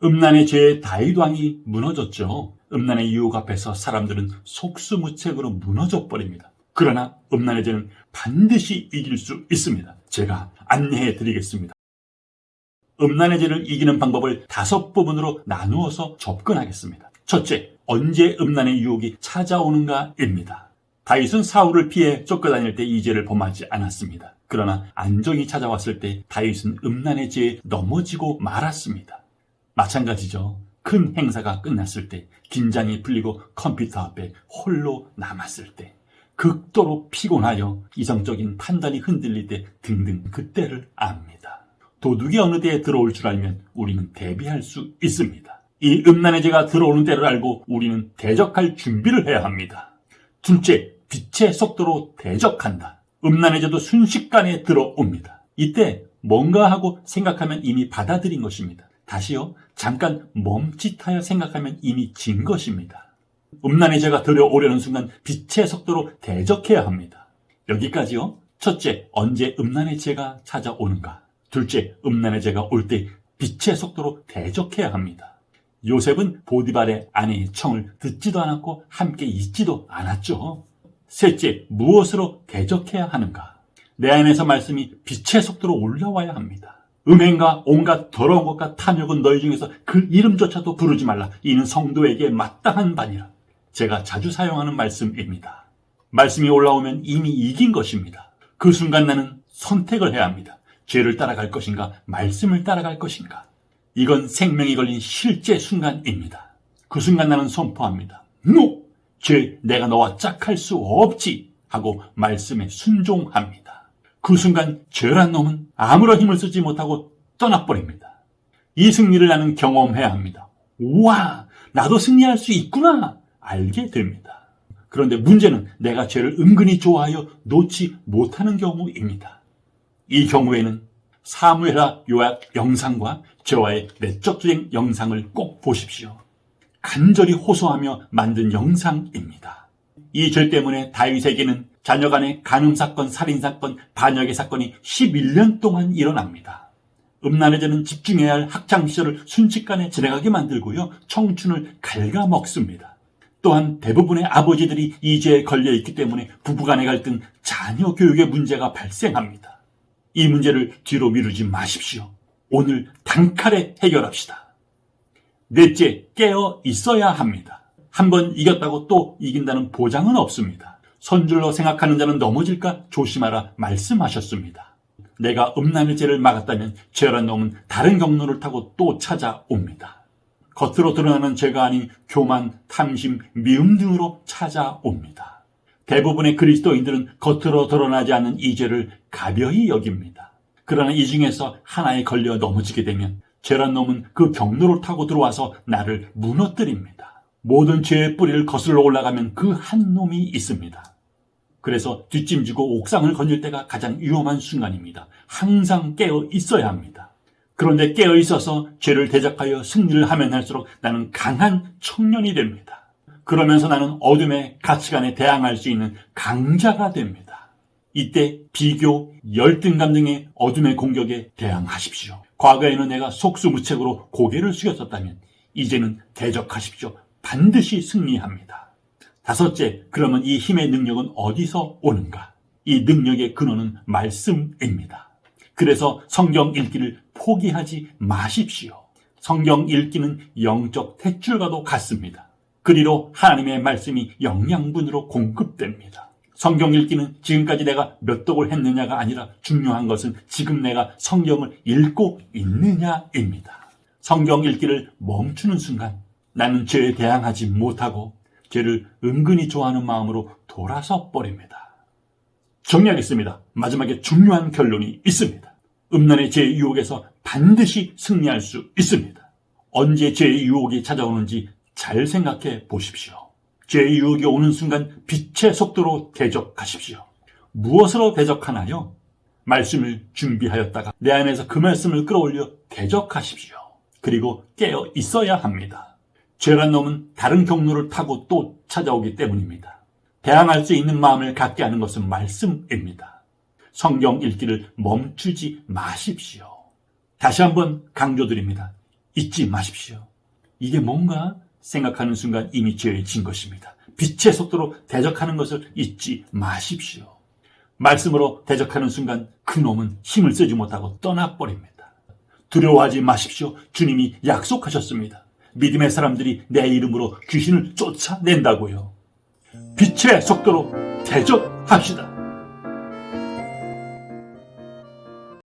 음란의 죄에 다윗 왕이 무너졌죠. 음란의 유혹 앞에서 사람들은 속수무책으로 무너져 버립니다. 그러나 음란의 죄는 반드시 이길 수 있습니다. 제가 안내해 드리겠습니다. 음란의 죄를 이기는 방법을 5부분으로 나누어서 접근하겠습니다. 첫째, 언제 음란의 유혹이 찾아오는가입니다. 다윗은 사울을 피해 쫓겨다닐 때 이 죄를 범하지 않았습니다. 그러나 안정이 찾아왔을 때 다윗은 음란의 죄에 넘어지고 말았습니다. 마찬가지죠. 큰 행사가 끝났을 때, 긴장이 풀리고 컴퓨터 앞에 홀로 남았을 때, 극도로 피곤하여 이성적인 판단이 흔들릴 때 등등 그때를 압니다. 도둑이 어느 때에 들어올 줄 알면 우리는 대비할 수 있습니다. 이 음란의 죄가 들어오는 때를 알고 우리는 대적할 준비를 해야 합니다. 둘째, 빛의 속도로 대적한다. 음란의 죄도 순식간에 들어옵니다. 이때 뭔가 하고 생각하면 이미 받아들인 것입니다. 다시요, 잠깐 멈칫하여 생각하면 이미 진 것입니다. 음란의 죄가 들어오려는 순간 빛의 속도로 대적해야 합니다. 여기까지요. 첫째, 언제 음란의 죄가 찾아오는가. 둘째, 음란의 죄가 올 때 빛의 속도로 대적해야 합니다. 요셉은 보디발의 아내의 청을 듣지도 않았고 함께 있지도 않았죠. 셋째, 무엇으로 대적해야 하는가. 내 안에서 말씀이 빛의 속도로 올라와야 합니다. 음행과 온갖 더러운 것과 탐욕은 너희 중에서 그 이름조차도 부르지 말라. 이는 성도에게 마땅한 바니라. 제가 자주 사용하는 말씀입니다. 말씀이 올라오면 이미 이긴 것입니다. 그 순간 나는 선택을 해야 합니다. 죄를 따라갈 것인가, 말씀을 따라갈 것인가. 이건 생명이 걸린 실제 순간입니다. 그 순간 나는 선포합니다. NO! 죄, 내가 너와 짝할 수 없지! 하고 말씀에 순종합니다. 그 순간 죄란 놈은 아무런 힘을 쓰지 못하고 떠나버립니다. 이 승리를 나는 경험해야 합니다. 우와, 나도 승리할 수 있구나! 알게 됩니다. 그런데 문제는 내가 죄를 은근히 좋아하여 놓지 못하는 경우입니다. 이 경우에는 사무엘하 요약 영상과 저와의 내적 투쟁 영상을 꼭 보십시오. 간절히 호소하며 만든 영상입니다. 이 죄 때문에 다윗에게는 자녀 간의 간음사건, 살인사건, 반역의 사건이 11년 동안 일어납니다. 음란의 죄는 집중해야 할 학창시절을 순식간에 지나가게 만들고요. 청춘을 갉아먹습니다. 또한 대부분의 아버지들이 이 죄에 걸려있기 때문에 부부간의 갈등, 자녀 교육의 문제가 발생합니다. 이 문제를 뒤로 미루지 마십시오. 오늘 단칼에 해결합시다. 넷째, 깨어 있어야 합니다. 한번 이겼다고 또 이긴다는 보장은 없습니다. 선줄로 생각하는 자는 넘어질까 조심하라 말씀하셨습니다. 내가 음란의 죄를 막았다면 죄란 놈은 다른 경로를 타고 또 찾아옵니다. 겉으로 드러나는 죄가 아닌 교만, 탐심, 미움 등으로 찾아옵니다. 대부분의 그리스도인들은 겉으로 드러나지 않는 이 죄를 가벼이 여깁니다. 그러나 이 중에서 하나에 걸려 넘어지게 되면 죄란 놈은 그 경로를 타고 들어와서 나를 무너뜨립니다. 모든 죄의 뿌리를 거슬러 올라가면 그 한 놈이 있습니다. 그래서 뒷짐지고 옥상을 건널 때가 가장 위험한 순간입니다. 항상 깨어 있어야 합니다. 그런데 깨어 있어서 죄를 대적하여 승리를 하면 할수록 나는 강한 청년이 됩니다. 그러면서 나는 어둠의 가치관에 대항할 수 있는 강자가 됩니다. 이때 비교, 열등감 등의 어둠의 공격에 대항하십시오. 과거에는 내가 속수무책으로 고개를 숙였었다면 이제는 대적하십시오. 반드시 승리합니다. 다섯째, 그러면 이 힘의 능력은 어디서 오는가? 이 능력의 근원은 말씀입니다. 그래서 성경 읽기를 포기하지 마십시오. 성경 읽기는 영적 탯줄과도 같습니다. 그리로 하나님의 말씀이 영양분으로 공급됩니다. 성경 읽기는 지금까지 내가 몇 독을 했느냐가 아니라 중요한 것은 지금 내가 성경을 읽고 있느냐입니다. 성경 읽기를 멈추는 순간 나는 죄에 대항하지 못하고 죄를 은근히 좋아하는 마음으로 돌아서 버립니다. 정리하겠습니다. 마지막에 중요한 결론이 있습니다. 음란의 죄의 유혹에서 반드시 승리할 수 있습니다. 언제 죄의 유혹이 찾아오는지 잘 생각해 보십시오. 죄의 유혹이 오는 순간 빛의 속도로 대적하십시오. 무엇으로 대적하나요? 말씀을 준비하였다가 내 안에서 그 말씀을 끌어올려 대적하십시오. 그리고 깨어 있어야 합니다. 죄란 놈은 다른 경로를 타고 또 찾아오기 때문입니다. 대항할 수 있는 마음을 갖게 하는 것은 말씀입니다. 성경 읽기를 멈추지 마십시오. 다시 한번 강조드립니다. 잊지 마십시오. 이게 뭔가 생각하는 순간 이미 죄에 진 것입니다. 빛의 속도로 대적하는 것을 잊지 마십시오. 말씀으로 대적하는 순간 그놈은 힘을 쓰지 못하고 떠나버립니다. 두려워하지 마십시오. 주님이 약속하셨습니다. 믿음의 사람들이 내 이름으로 귀신을 쫓아낸다고요. 빛의 속도로 대적합시다.